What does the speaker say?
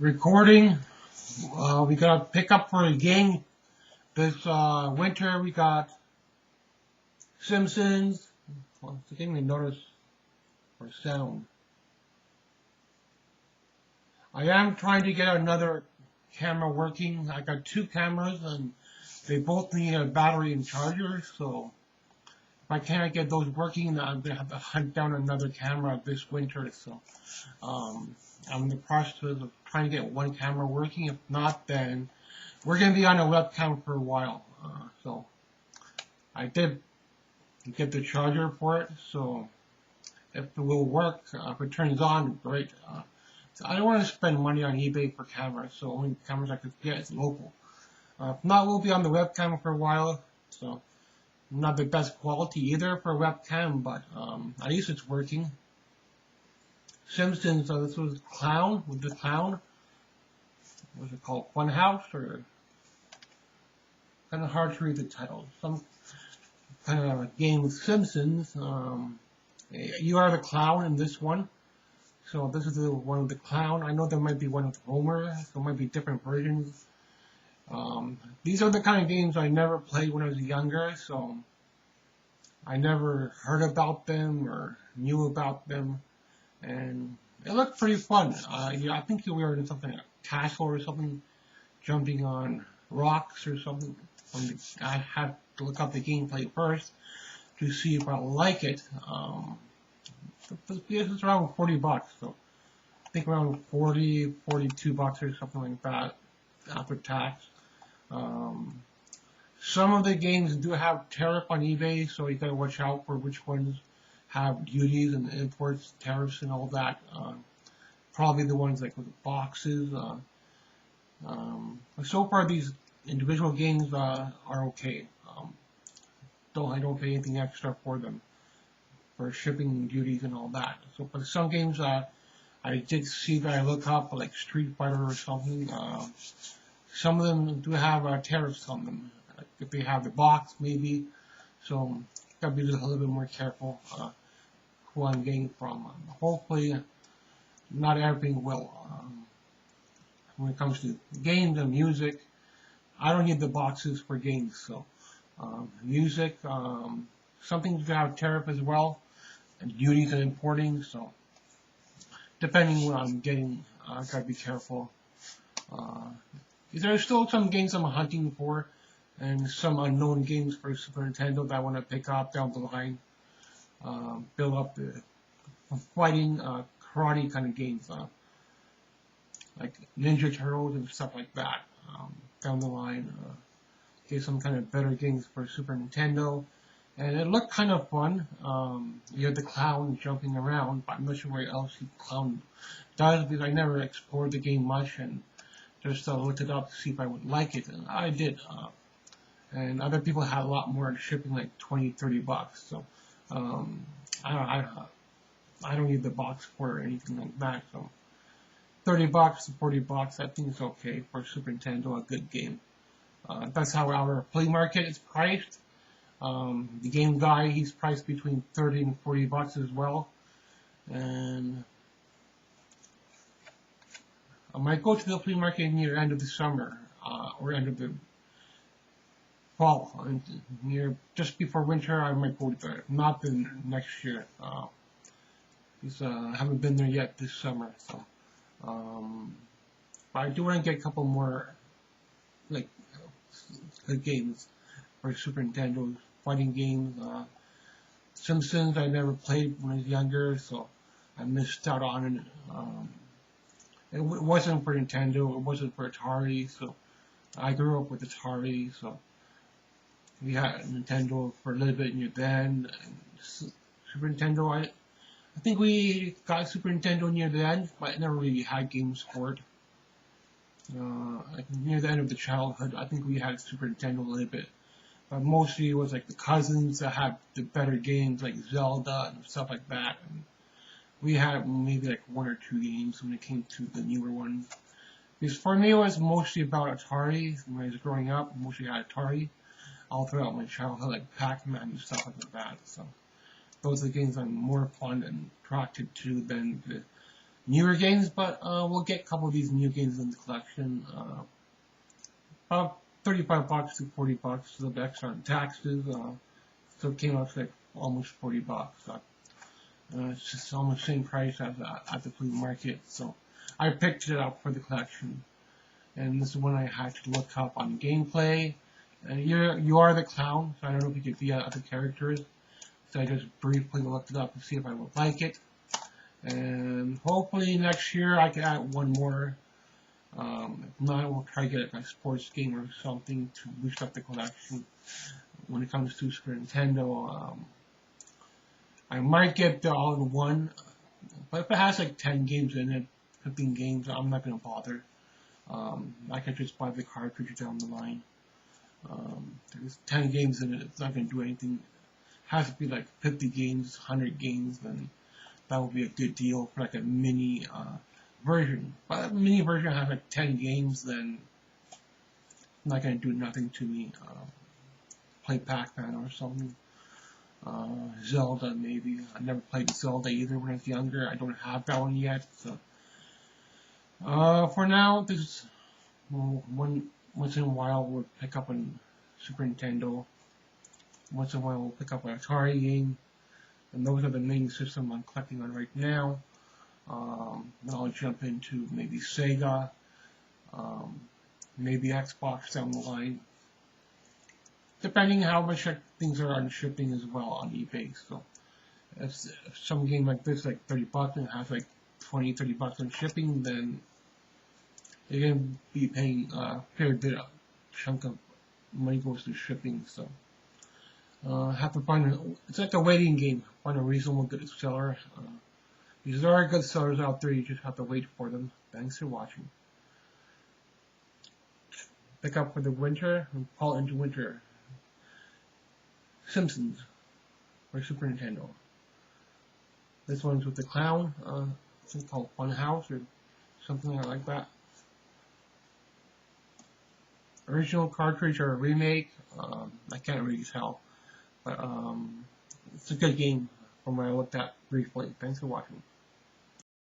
Recording. We got a pickup for a game this winter. We got Simpsons. Well, I didn't even notice for sound. I am trying to get another camera working. I got two cameras and they both need a battery and charger. So if I can't get those working, I'm gonna have to hunt down another camera this winter. So I'm in the process of trying to get one camera working. If not, then we're going to be on a webcam for a while. So I did get the charger for it. So if it will work, if it turns on, great. So I don't want to spend money on eBay for cameras. So only cameras I could get is local. If not, we'll be on the webcam for a while. So not the best quality either for a webcam, but at least it's working. Simpsons, this was Clown, with the Clown. What's it called? Funhouse? Or kind of hard to read the title. Some kind of a game with Simpsons. You are the clown in this one. So this is the one with the clown. I know there might be one with Homer. There might be different versions. These are the kind of games I never played when I was younger, so I never heard about them or knew about them. And it looked pretty fun. I think we were in something like a castle or something, jumping on rocks or something. I had to look up the gameplay first to see if I like it. It's around $40, so I think around 40, 42 bucks or something like that after tax. Some of the games do have tariff on eBay, so you gotta watch out for which ones have duties and imports, tariffs, and all that. Probably the ones like with the boxes. So far, these individual games are okay. I don't pay anything extra for them for shipping duties and all that. So, but some games I did see that I look up, like Street Fighter or something. Some of them do have tariffs on them. If they have the box, maybe. So, gotta be just a little bit more careful who I'm getting from. Hopefully, not everything will. When it comes to games and music, I don't need the boxes for games. So, music, something to have tariff as well, and duties and importing. So, depending what I'm getting, I gotta be careful. There are still some games I'm hunting for, and some unknown games for Super Nintendo that I want to pick up down the line. Build up the fighting, karate kind of games, like Ninja Turtles and stuff like that. Down the line, get some kind of better games for Super Nintendo. And it looked kind of fun. You have the clown jumping around, but I'm not sure what else the clown does because I never explored the game much and just looked it up to see if I would like it, and I did. And other people had a lot more shipping, like 20, 30 bucks. So I don't need the box for anything like that. So 30 bucks to 40 bucks, I think it's okay for Super Nintendo, a good game. That's how our flea market is priced. The game guy, he's priced between 30 and 40 bucks as well. And I might go to the flea market near the end of the summer, or end of the fall, and near just before winter. I might go there, not the next year. Because I haven't been there yet this summer. So, but I do want to get a couple more like good games for Super Nintendo, fighting games. Simpsons I never played when I was younger, so I missed out on it. It wasn't for Nintendo, it wasn't for Atari, so I grew up with Atari, so we had Nintendo for a little bit near then, and Super Nintendo, I think we got Super Nintendo near the end, but I never really had games for it. Like near the end of the childhood, I think we had Super Nintendo a little bit, but mostly it was like the cousins that had the better games, like Zelda and stuff like that. And we had maybe like one or two games when it came to the newer ones. Because for me, it was mostly about Atari. When I was growing up, I mostly had Atari all throughout my childhood, like Pac-Man and stuff like that. So those are the games I'm more fun and attracted to than the newer games, but we'll get a couple of these new games in the collection. About $35 to $40 with extra on taxes. So it came out to like almost $40. It's just almost the same price as at the flea market. So I picked it up for the collection, and this is one I had to look up on gameplay. And you are the clown, so I don't know if you could be other characters. So I just briefly looked it up to see if I would like it. And hopefully next year I can add one more. If not, we'll try to get a sports game or something to boost up the collection. When it comes to Super Nintendo, I might get the all-in-one, but if it has like 10 games in it, 15 games, I'm not going to bother. I could just buy the cartridge down the line. There's 10 games in it, it's not going to do anything. It has to be like 50 games, 100 games, then that would be a good deal for like a mini version. But a mini version has like 10 games, then it's not going to do nothing to me. Play Pac-Man or something. Zelda maybe. I never played Zelda either when I was younger. I don't have that one yet. So for now, this is once in a while we'll pick up a Super Nintendo. Once in a while we'll pick up an Atari game. And those are the main systems I'm collecting on right now. Then I'll jump into maybe Sega, maybe Xbox down the line, depending how much things are on shipping as well on eBay. So if some game like this, like $30, and has like $20-30 on shipping, then you're gonna be paying a fair bit of chunk of money goes to shipping. So have to find it's like a waiting game. Find a reasonable good seller. There are good sellers out there. You just have to wait for them. Thanks for watching. Pick up for the winter and fall into winter. Simpsons for Super Nintendo. This one's with the clown. It's called Fun House or something like that. Original cartridge or a remake. I can't really tell. But it's a good game from what I looked at briefly. Thanks for watching.